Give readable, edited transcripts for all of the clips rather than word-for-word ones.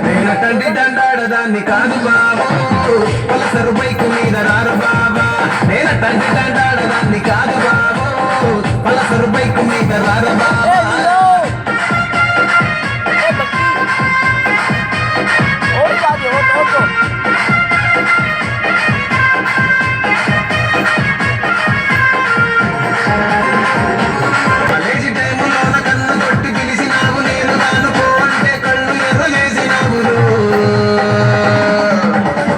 నేనటంటి దండాడదాన్ని కాదు బాబు Pulsar bike మీద రారు బాబా నేనటంటి దండాడదాన్ని కాదు బాబు పలసరు బైకు మీద రారు బాబా కాలేజీ టైములోన కన్ను కొట్టి పిలిచినావు నేను రానుకో అంటే కళ్ళు ఎర్ర చేసినావు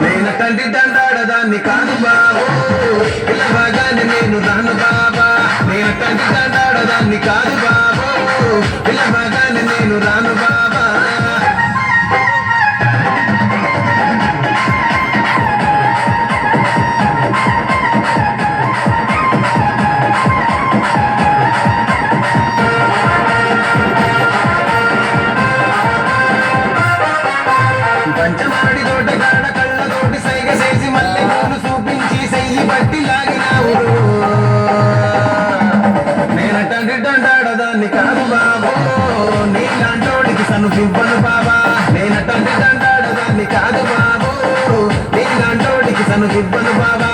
నేనటంటి దండాడదాన్ని కాదు బాబు పిల్లవాగానే నేను రాను బాబా నేనటంటి దండాడదాన్ని కాదు బాబు పిల్లవాగానే నేను రాను బాబా పంచమాడి తోటగాడ కళ్ళతోటి సైగ చేసి మళ్ళీ పూలు చూపించి సెయ్యి బట్టి లాగినావు నేనటంటి దండాడదాన్ని కాదు బాబు నీలాంటోడికి సనుపివ్వను బాబా నేనటంటి దండాడదాన్ని కాదు బాబు నీలాంటోడికి సనుపివ్వను బాబా